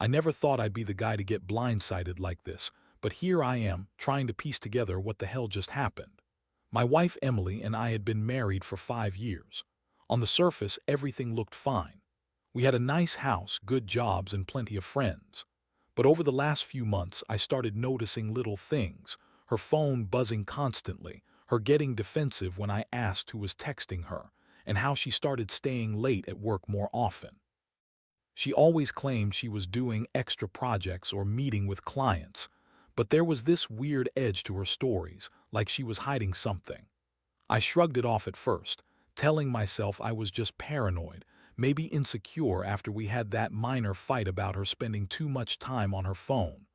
I never thought I'd be the guy to get blindsided like this, but here I am, trying to piece together what the hell just happened. My wife Emily and I had been married for 5 years. On the surface, everything looked fine. We had a nice house, good jobs, and plenty of friends. But over the last few months, I started noticing little things. Her phone buzzing constantly, her getting defensive when I asked who was texting her, and how she started staying late at work more often. She always claimed she was doing extra projects or meeting with clients, but there was this weird edge to her stories, like she was hiding something. I shrugged it off at first, telling myself I was just paranoid, maybe insecure after we had that minor fight about her spending too much time on her phone.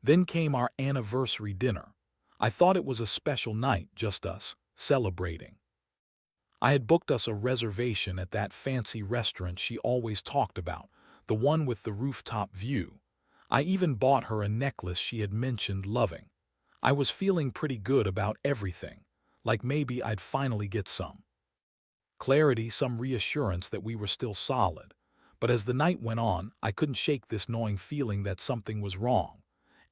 Then came our anniversary dinner. I thought it was a special night, just us, celebrating. I had booked us a reservation at that fancy restaurant she always talked about, the one with the rooftop view. I even bought her a necklace she had mentioned loving. I was feeling pretty good about everything, like maybe I'd finally get some clarity, some reassurance that we were still solid. But as the night went on, I couldn't shake this gnawing feeling that something was wrong.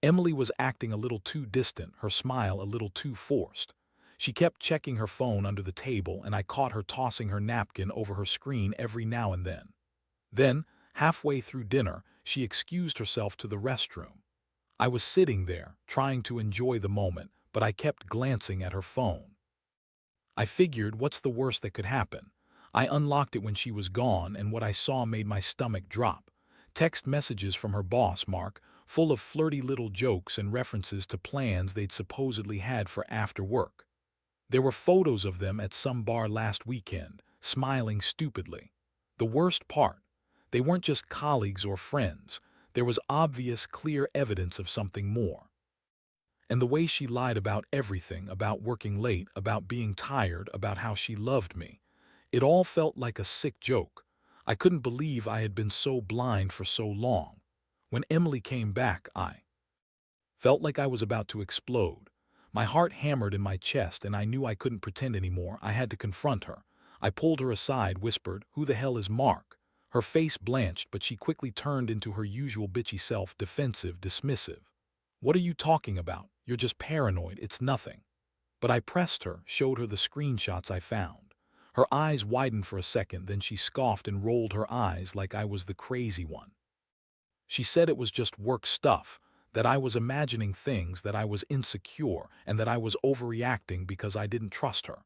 Emily was acting a little too distant, her smile a little too forced. She kept checking her phone under the table, and I caught her tossing her napkin over her screen every now and then. Then, halfway through dinner, she excused herself to the restroom. I was sitting there, trying to enjoy the moment, but I kept glancing at her phone. I figured, what's the worst that could happen? I unlocked it when she was gone, and what I saw made my stomach drop. Text messages from her boss, Mark, full of flirty little jokes and references to plans they'd supposedly had for after work. There were photos of them at some bar last weekend, smiling stupidly. The worst part, they weren't just colleagues or friends. There was obvious, clear evidence of something more. And the way she lied about everything, about working late, about being tired, about how she loved me, it all felt like a sick joke. I couldn't believe I had been so blind for so long. When Emily came back, I felt like I was about to explode. My heart hammered in my chest, and I knew I couldn't pretend anymore. I had to confront her. I pulled her aside, whispered, "Who the hell is Mark?" Her face blanched, but she quickly turned into her usual bitchy self, defensive, dismissive. "What are you talking about? You're just paranoid, it's nothing." But I pressed her, showed her the screenshots I found. Her eyes widened for a second, then she scoffed and rolled her eyes like I was the crazy one. She said it was just work stuff, that I was imagining things, that I was insecure, and that I was overreacting because I didn't trust her.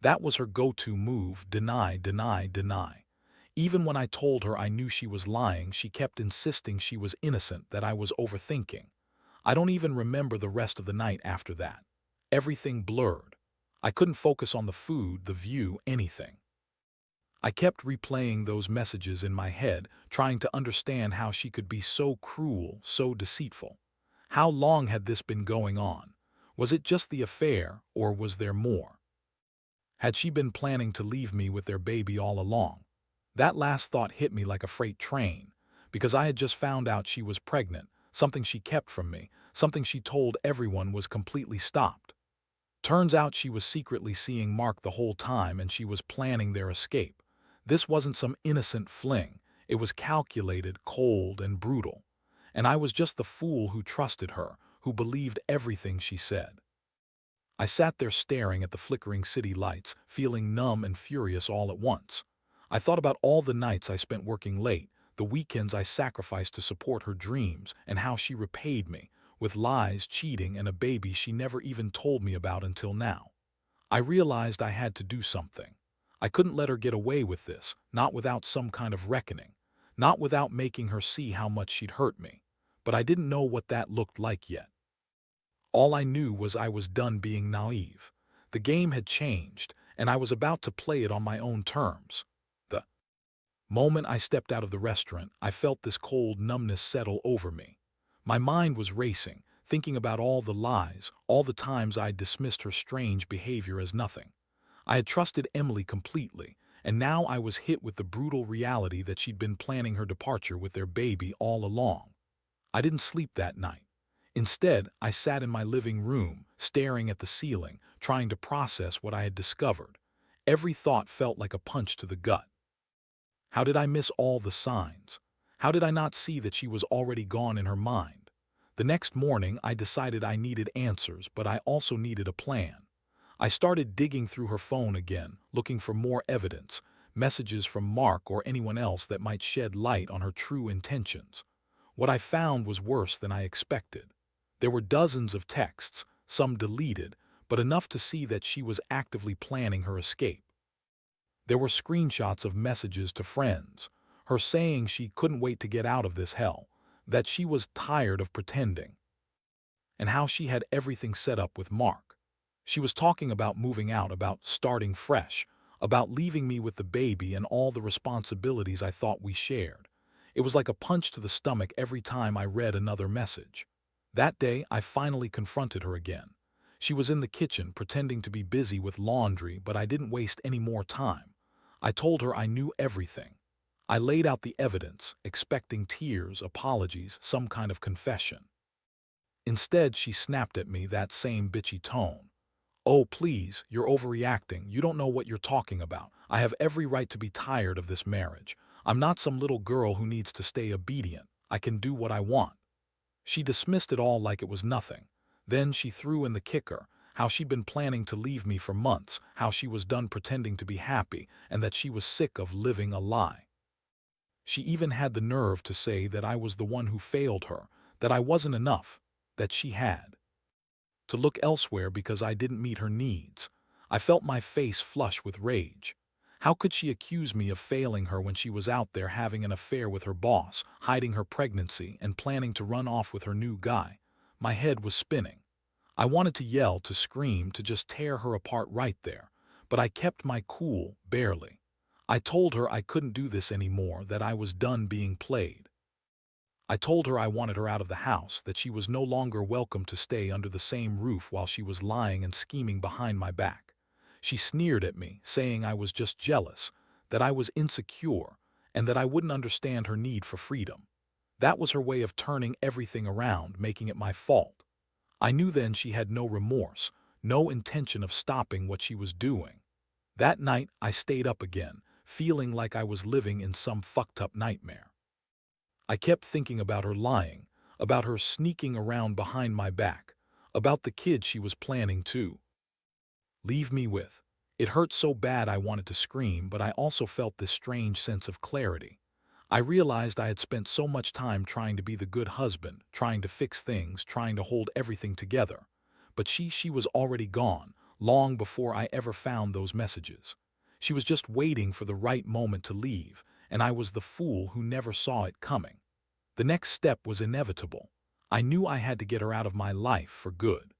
That was her go-to move: deny, deny, deny. Even when I told her I knew she was lying, she kept insisting she was innocent, that I was overthinking. I don't even remember the rest of the night after that. Everything blurred. I couldn't focus on the food, the view, anything. I kept replaying those messages in my head, trying to understand how she could be so cruel, so deceitful. How long had this been going on? Was it just the affair, or was there more? Had she been planning to leave me with their baby all along? That last thought hit me like a freight train, because I had just found out she was pregnant, something she kept from me, something she told everyone was completely stopped. Turns out she was secretly seeing Mark the whole time, and she was planning their escape. This wasn't some innocent fling. It was calculated, cold, and brutal. And I was just the fool who trusted her, who believed everything she said. I sat there staring at the flickering city lights, feeling numb and furious all at once. I thought about all the nights I spent working late, the weekends I sacrificed to support her dreams, and how she repaid me, with lies, cheating, and a baby she never even told me about until now. I realized I had to do something. I couldn't let her get away with this, not without some kind of reckoning, not without making her see how much she'd hurt me. But I didn't know what that looked like yet. All I knew was I was done being naive. The game had changed, and I was about to play it on my own terms. The moment I stepped out of the restaurant, I felt this cold numbness settle over me. My mind was racing, thinking about all the lies, all the times I'd dismissed her strange behavior as nothing. I had trusted Emily completely, and now I was hit with the brutal reality that she'd been planning her departure with their baby all along. I didn't sleep that night. Instead, I sat in my living room, staring at the ceiling, trying to process what I had discovered. Every thought felt like a punch to the gut. How did I miss all the signs? How did I not see that she was already gone in her mind? The next morning, I decided I needed answers, but I also needed a plan. I started digging through her phone again, looking for more evidence, messages from Mark or anyone else that might shed light on her true intentions. What I found was worse than I expected. There were dozens of texts, some deleted, but enough to see that she was actively planning her escape. There were screenshots of messages to friends, her saying she couldn't wait to get out of this hell, that she was tired of pretending, and how she had everything set up with Mark. She was talking about moving out, about starting fresh, about leaving me with the baby and all the responsibilities I thought we shared. It was like a punch to the stomach every time I read another message. That day, I finally confronted her again. She was in the kitchen pretending to be busy with laundry, but I didn't waste any more time. I told her I knew everything. I laid out the evidence, expecting tears, apologies, some kind of confession. Instead, she snapped at me that same bitchy tone. "Oh, please, you're overreacting. You don't know what you're talking about. I have every right to be tired of this marriage. I'm not some little girl who needs to stay obedient. I can do what I want." She dismissed it all like it was nothing. Then she threw in the kicker, how she'd been planning to leave me for months, how she was done pretending to be happy, and that she was sick of living a lie. She even had the nerve to say that I was the one who failed her, that I wasn't enough, that she had to look elsewhere because I didn't meet her needs. I felt my face flush with rage. How could she accuse me of failing her when she was out there having an affair with her boss, hiding her pregnancy, and planning to run off with her new guy? My head was spinning. I wanted to yell, to scream, to just tear her apart right there, but I kept my cool, barely. I told her I couldn't do this anymore, that I was done being played. I told her I wanted her out of the house, that she was no longer welcome to stay under the same roof while she was lying and scheming behind my back. She sneered at me, saying I was just jealous, that I was insecure, and that I wouldn't understand her need for freedom. That was her way of turning everything around, making it my fault. I knew then she had no remorse, no intention of stopping what she was doing. That night, I stayed up again, feeling like I was living in some fucked-up nightmare. I kept thinking about her lying, about her sneaking around behind my back, about the kid she was planning to leave me with. It hurt so bad I wanted to scream, but I also felt this strange sense of clarity. I realized I had spent so much time trying to be the good husband, trying to fix things, trying to hold everything together. But she was already gone, long before I ever found those messages. She was just waiting for the right moment to leave, and I was the fool who never saw it coming. The next step was inevitable. I knew I had to get her out of my life for good.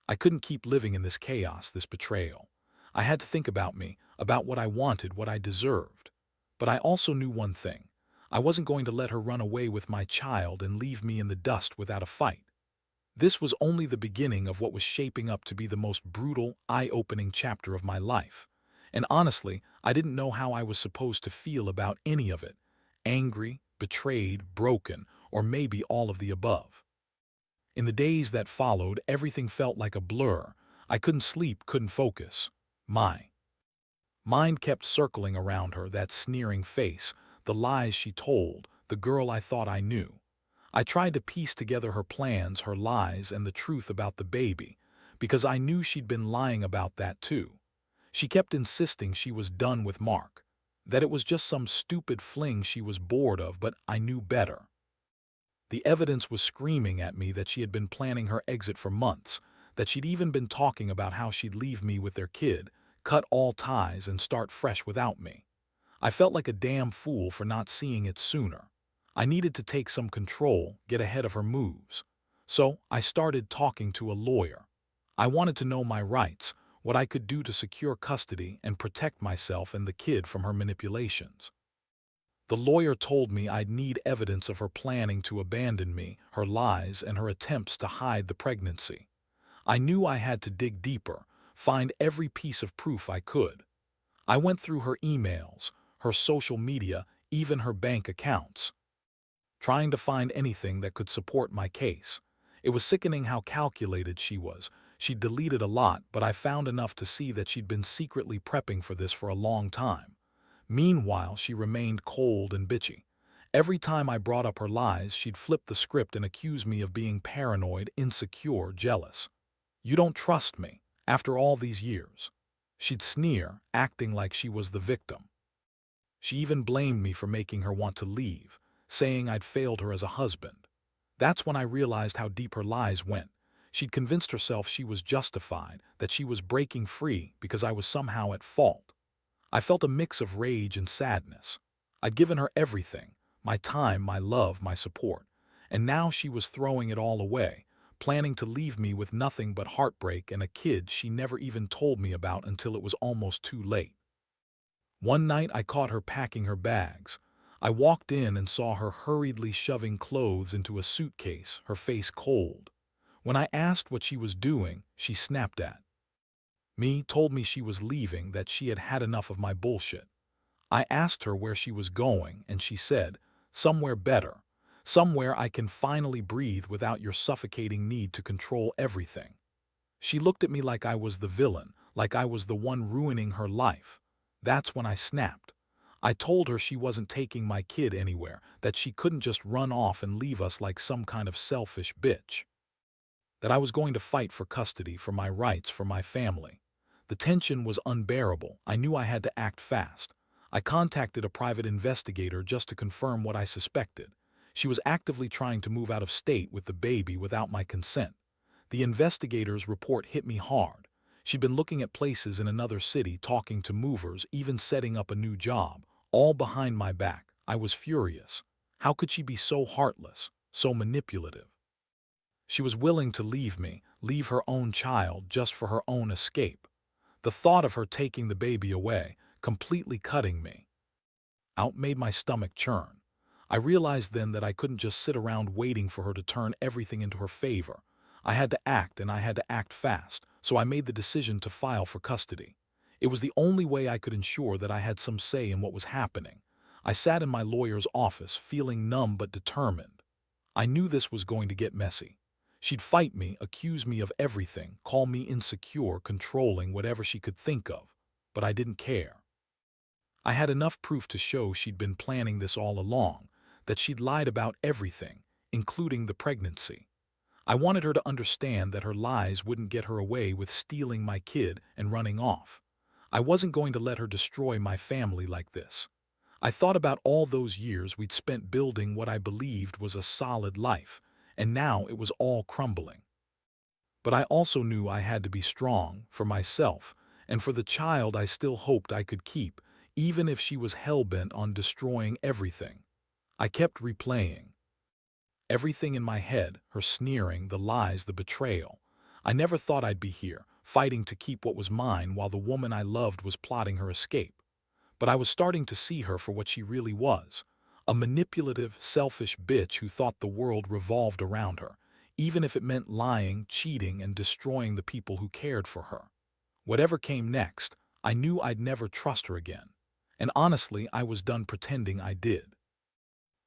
I couldn't keep living in this chaos, this betrayal. I had to think about me, about what I wanted, what I deserved. But I also knew one thing. I wasn't going to let her run away with my child and leave me in the dust without a fight. This was only the beginning of what was shaping up to be the most brutal, eye-opening chapter of my life. And honestly, I didn't know how I was supposed to feel about any of it. Angry, betrayed, broken, or maybe all of the above. In the days that followed, everything felt like a blur. I couldn't sleep, couldn't focus. My mind kept circling around her, that sneering face, the lies she told, the girl I thought I knew. I tried to piece together her plans, her lies, and the truth about the baby, because I knew she'd been lying about that too. She kept insisting she was done with Mark, that it was just some stupid fling she was bored of, but I knew better. The evidence was screaming at me that she had been planning her exit for months, that she'd even been talking about how she'd leave me with their kid, cut all ties, and start fresh without me. I felt like a damn fool for not seeing it sooner. I needed to take some control, get ahead of her moves. So I started talking to a lawyer. I wanted to know my rights, what I could do to secure custody and protect myself and the kid from her manipulations. The lawyer told me I'd need evidence of her planning to abandon me, her lies, and her attempts to hide the pregnancy. I knew I had to dig deeper, find every piece of proof I could. I went through her emails, her social media, even her bank accounts, trying to find anything that could support my case. It was sickening how calculated she was. She'd deleted a lot, but I found enough to see that she'd been secretly prepping for this for a long time. Meanwhile, she remained cold and bitchy. Every time I brought up her lies, she'd flip the script and accuse me of being paranoid, insecure, jealous. "You don't trust me, after all these years." She'd sneer, acting like she was the victim. She even blamed me for making her want to leave, saying I'd failed her as a husband. That's when I realized how deep her lies went. She'd convinced herself she was justified, that she was breaking free because I was somehow at fault. I felt a mix of rage and sadness. I'd given her everything, my time, my love, my support, and now she was throwing it all away, planning to leave me with nothing but heartbreak and a kid she never even told me about until it was almost too late. One night I caught her packing her bags. I walked in and saw her hurriedly shoving clothes into a suitcase, her face cold. When I asked what she was doing, she snapped at me, told me she was leaving, that she had had enough of my bullshit. I asked her where she was going, and she said, "Somewhere better. Somewhere I can finally breathe without your suffocating need to control everything." She looked at me like I was the villain, like I was the one ruining her life. That's when I snapped. I told her she wasn't taking my kid anywhere, that she couldn't just run off and leave us like some kind of selfish bitch. That I was going to fight for custody, for my rights, for my family. The tension was unbearable. I knew I had to act fast. I contacted a private investigator just to confirm what I suspected. She was actively trying to move out of state with the baby without my consent. The investigator's report hit me hard. She'd been looking at places in another city, talking to movers, even setting up a new job, all behind my back. I was furious. How could she be so heartless, so manipulative? She was willing to leave me, leave her own child just for her own escape. The thought of her taking the baby away, completely cutting me out, made my stomach churn. I realized then that I couldn't just sit around waiting for her to turn everything into her favor. I had to act, and I had to act fast, so I made the decision to file for custody. It was the only way I could ensure that I had some say in what was happening. I sat in my lawyer's office, feeling numb but determined. I knew this was going to get messy. She'd fight me, accuse me of everything, call me insecure, controlling, whatever she could think of. But I didn't care. I had enough proof to show she'd been planning this all along, that she'd lied about everything, including the pregnancy. I wanted her to understand that her lies wouldn't get her away with stealing my kid and running off. I wasn't going to let her destroy my family like this. I thought about all those years we'd spent building what I believed was a solid life, and now it was all crumbling. But I also knew I had to be strong for myself and for the child I still hoped I could keep, even if she was hell-bent on destroying everything. I kept replaying everything in my head, her sneering, the lies, the betrayal. I never thought I'd be here, fighting to keep what was mine while the woman I loved was plotting her escape. But I was starting to see her for what she really was, a manipulative, selfish bitch who thought the world revolved around her, even if it meant lying, cheating, and destroying the people who cared for her. Whatever came next, I knew I'd never trust her again. And honestly, I was done pretending I did.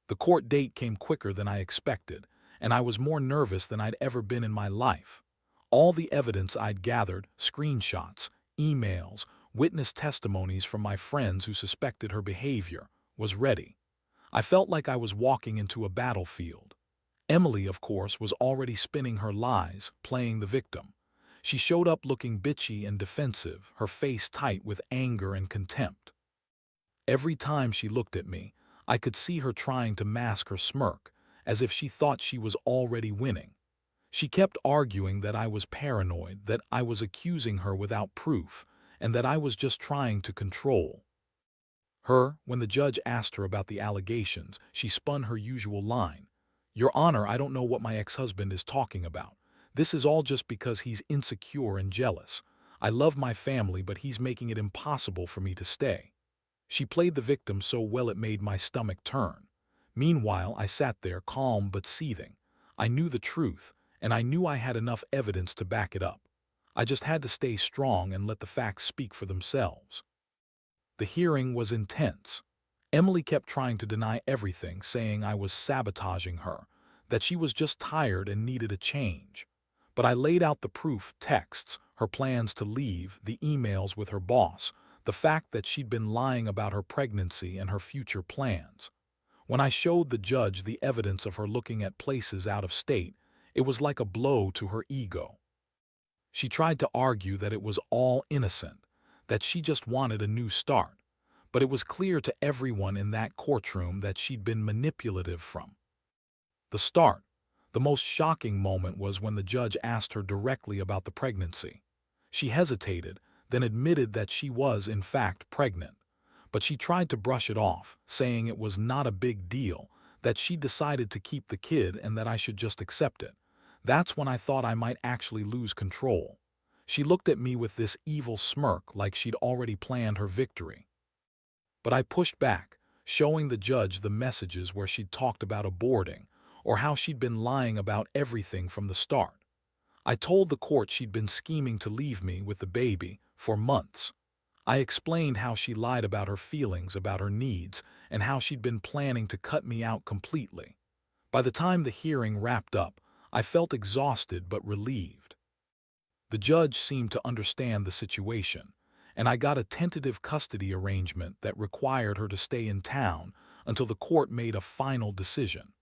The court date came quicker than I expected, and I was more nervous than I'd ever been in my life. All the evidence I'd gathered, screenshots, emails, witness testimonies from my friends who suspected her behavior, was ready. I felt like I was walking into a battlefield. Emily, of course, was already spinning her lies, playing the victim. She showed up looking bitchy and defensive, her face tight with anger and contempt. Every time she looked at me, I could see her trying to mask her smirk, as if she thought she was already winning. She kept arguing that I was paranoid, that I was accusing her without proof, and that I was just trying to control her. When the judge asked her about the allegations, she spun her usual line. "Your Honor, I don't know what my ex-husband is talking about. This is all just because he's insecure and jealous. I love my family, but he's making it impossible for me to stay." She played the victim so well it made my stomach turn. Meanwhile, I sat there, calm but seething. I knew the truth, and I knew I had enough evidence to back it up. I just had to stay strong and let the facts speak for themselves. The hearing was intense. Emily kept trying to deny everything, saying I was sabotaging her, that she was just tired and needed a change. But I laid out the proof: texts, her plans to leave, the emails with her boss, the fact that she'd been lying about her pregnancy and her future plans. When I showed the judge the evidence of her looking at places out of state, it was like a blow to her ego. She tried to argue that it was all innocent, that she just wanted a new start, but it was clear to everyone in that courtroom that she'd been manipulative from the start. The most shocking moment was when the judge asked her directly about the pregnancy. She hesitated, then admitted that she was in fact pregnant, but she tried to brush it off, saying it was not a big deal, that she decided to keep the kid and that I should just accept it. That's when I thought I might actually lose control. She looked at me with this evil smirk like she'd already planned her victory. But I pushed back, showing the judge the messages where she'd talked about aborting, or how she'd been lying about everything from the start. I told the court she'd been scheming to leave me with the baby for months. I explained how she lied about her feelings, about her needs, and how she'd been planning to cut me out completely. By the time the hearing wrapped up, I felt exhausted but relieved. The judge seemed to understand the situation, and I got a tentative custody arrangement that required her to stay in town until the court made a final decision.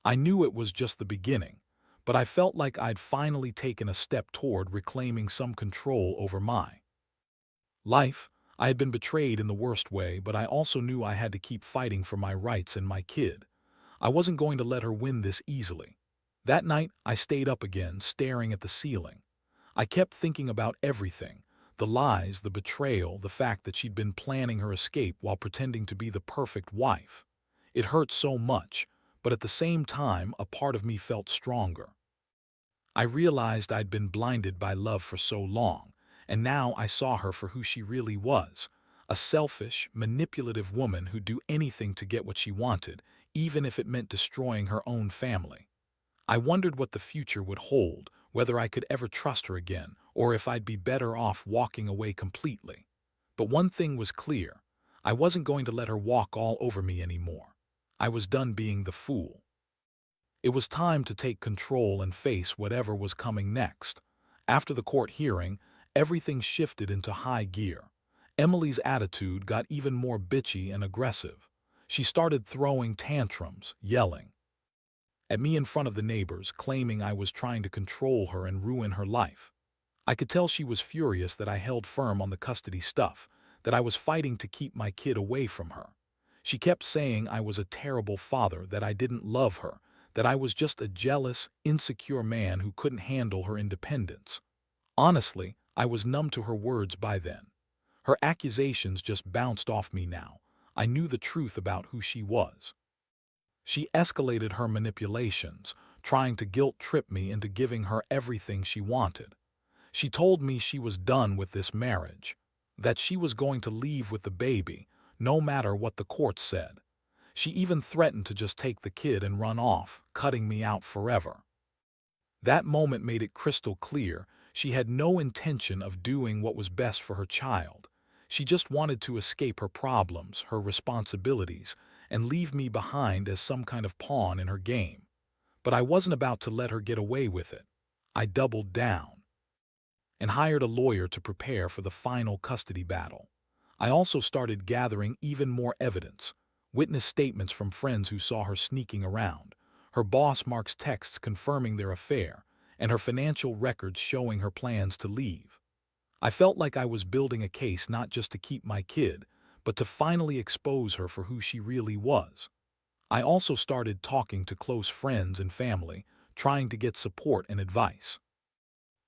I knew it was just the beginning, but I felt like I'd finally taken a step toward reclaiming some control over my life. I had been betrayed in the worst way, but I also knew I had to keep fighting for my rights and my kid. I wasn't going to let her win this easily. That night, I stayed up again, staring at the ceiling. I kept thinking about everything, the lies, the betrayal, the fact that she'd been planning her escape while pretending to be the perfect wife. It hurt so much, but at the same time, a part of me felt stronger. I realized I'd been blinded by love for so long, and now I saw her for who she really was, a selfish, manipulative woman who'd do anything to get what she wanted, even if it meant destroying her own family. I wondered what the future would hold, whether I could ever trust her again, or if I'd be better off walking away completely. But one thing was clear: I wasn't going to let her walk all over me anymore. I was done being the fool. It was time to take control and face whatever was coming next. After the court hearing, everything shifted into high gear. Emily's attitude got even more bitchy and aggressive. She started throwing tantrums, yelling at me in front of the neighbors, claiming I was trying to control her and ruin her life. I could tell she was furious that I held firm on the custody stuff, that I was fighting to keep my kid away from her. She kept saying I was a terrible father, that I didn't love her, that I was just a jealous, insecure man who couldn't handle her independence. Honestly, I was numb to her words by then. Her accusations just bounced off me now. I knew the truth about who she was. She escalated her manipulations, trying to guilt-trip me into giving her everything she wanted. She told me she was done with this marriage, that she was going to leave with the baby, no matter what the court said. She even threatened to just take the kid and run off, cutting me out forever. That moment made it crystal clear she had no intention of doing what was best for her child. She just wanted to escape her problems, her responsibilities, and leave me behind as some kind of pawn in her game. But I wasn't about to let her get away with it. I doubled down and hired a lawyer to prepare for the final custody battle. I also started gathering even more evidence, witness statements from friends who saw her sneaking around, her boss Mark's texts confirming their affair, and her financial records showing her plans to leave. I felt like I was building a case not just to keep my kid, but to finally expose her for who she really was. I also started talking to close friends and family, trying to get support and advice.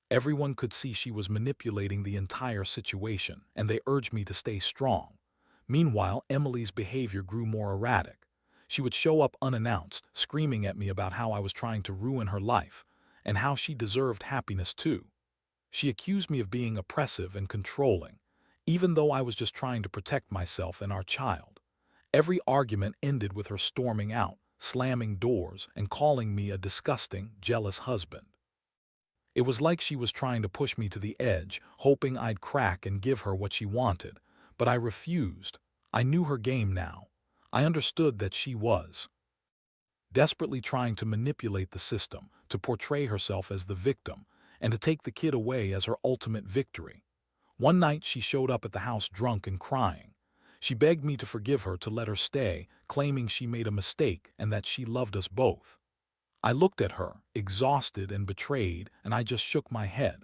Everyone could see she was manipulating the entire situation, and they urged me to stay strong. Meanwhile, Emily's behavior grew more erratic. She would show up unannounced, screaming at me about how I was trying to ruin her life, and how she deserved happiness too. She accused me of being oppressive and controlling, even though I was just trying to protect myself and our child. Every argument ended with her storming out, slamming doors, and calling me a disgusting, jealous husband. It was like she was trying to push me to the edge, hoping I'd crack and give her what she wanted. But I refused. I knew her game now. I understood that she was desperately trying to manipulate the system, to portray herself as the victim, and to take the kid away as her ultimate victory. One night she showed up at the house drunk and crying. She begged me to forgive her, to let her stay, claiming she made a mistake and that she loved us both. I looked at her, exhausted and betrayed, and I just shook my head.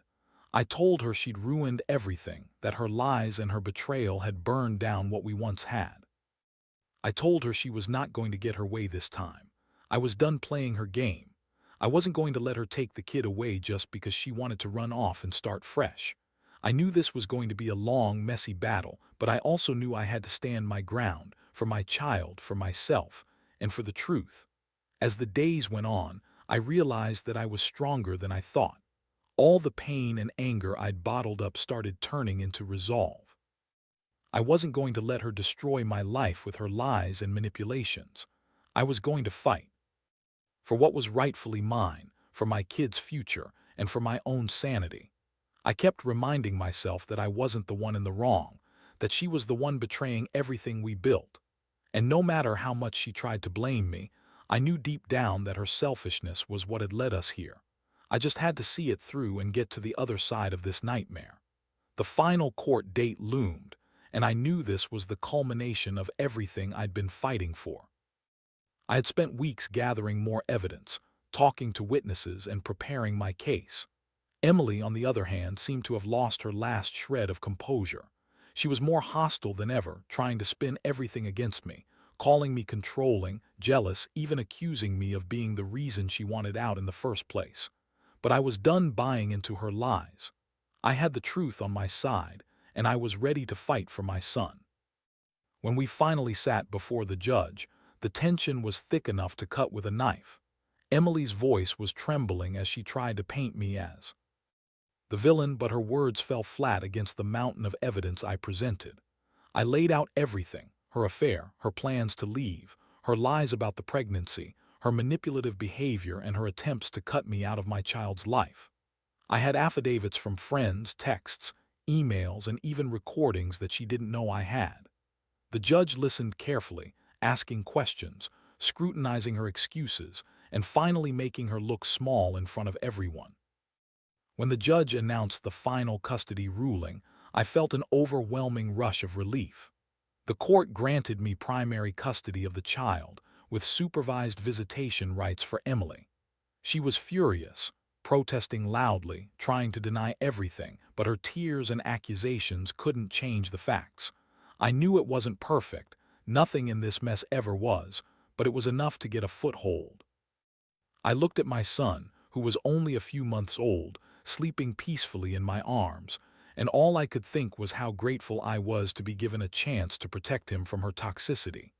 I told her she'd ruined everything, that her lies and her betrayal had burned down what we once had. I told her she was not going to get her way this time. I was done playing her game. I wasn't going to let her take the kid away just because she wanted to run off and start fresh. I knew this was going to be a long, messy battle, but I also knew I had to stand my ground, for my child, for myself, and for the truth. As the days went on, I realized that I was stronger than I thought. All the pain and anger I'd bottled up started turning into resolve. I wasn't going to let her destroy my life with her lies and manipulations. I was going to fight for what was rightfully mine, for my kid's future, and for my own sanity. I kept reminding myself that I wasn't the one in the wrong, that she was the one betraying everything we built. And no matter how much she tried to blame me, I knew deep down that her selfishness was what had led us here. I just had to see it through and get to the other side of this nightmare. The final court date loomed, and I knew this was the culmination of everything I'd been fighting for. I had spent weeks gathering more evidence, talking to witnesses, and preparing my case. Emily, on the other hand, seemed to have lost her last shred of composure. She was more hostile than ever, trying to spin everything against me, calling me controlling, jealous, even accusing me of being the reason she wanted out in the first place. But I was done buying into her lies. I had the truth on my side, and I was ready to fight for my son. When we finally sat before the judge, the tension was thick enough to cut with a knife. Emily's voice was trembling as she tried to paint me as the villain, but her words fell flat against the mountain of evidence I presented. I laid out everything: her affair, her plans to leave, her lies about the pregnancy, her manipulative behavior, and her attempts to cut me out of my child's life. I had affidavits from friends, texts, emails, and even recordings that she didn't know I had. The judge listened carefully, asking questions, scrutinizing her excuses, and finally making her look small in front of everyone. When the judge announced the final custody ruling, I felt an overwhelming rush of relief. The court granted me primary custody of the child, with supervised visitation rights for Emily. She was furious, protesting loudly, trying to deny everything, but her tears and accusations couldn't change the facts. I knew it wasn't perfect, nothing in this mess ever was, but it was enough to get a foothold. I looked at my son, who was only a few months old, sleeping peacefully in my arms, and all I could think was how grateful I was to be given a chance to protect him from her toxicity.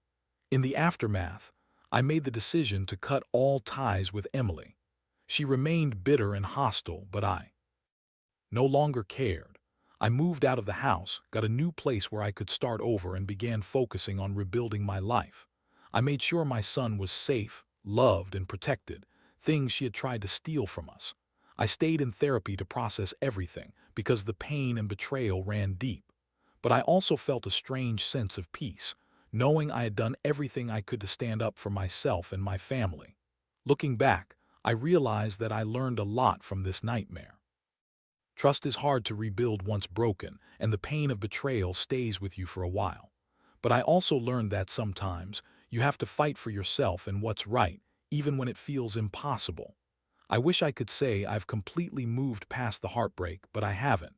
In the aftermath, I made the decision to cut all ties with Emily. She remained bitter and hostile, but I no longer cared. I moved out of the house, got a new place where I could start over, and began focusing on rebuilding my life. I made sure my son was safe, loved, and protected, things she had tried to steal from us. I stayed in therapy to process everything, because the pain and betrayal ran deep. But I also felt a strange sense of peace, knowing I had done everything I could to stand up for myself and my family. Looking back, I realized that I learned a lot from this nightmare. Trust is hard to rebuild once broken, and the pain of betrayal stays with you for a while. But I also learned that sometimes you have to fight for yourself and what's right, even when it feels impossible. I wish I could say I've completely moved past the heartbreak, but I haven't.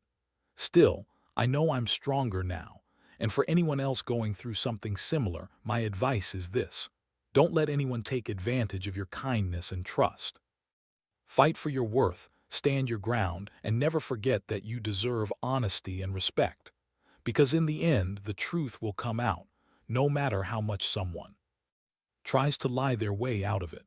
Still, I know I'm stronger now, and for anyone else going through something similar, my advice is this: don't let anyone take advantage of your kindness and trust. Fight for your worth, stand your ground, and never forget that you deserve honesty and respect. Because in the end, the truth will come out, no matter how much someone tries to lie their way out of it.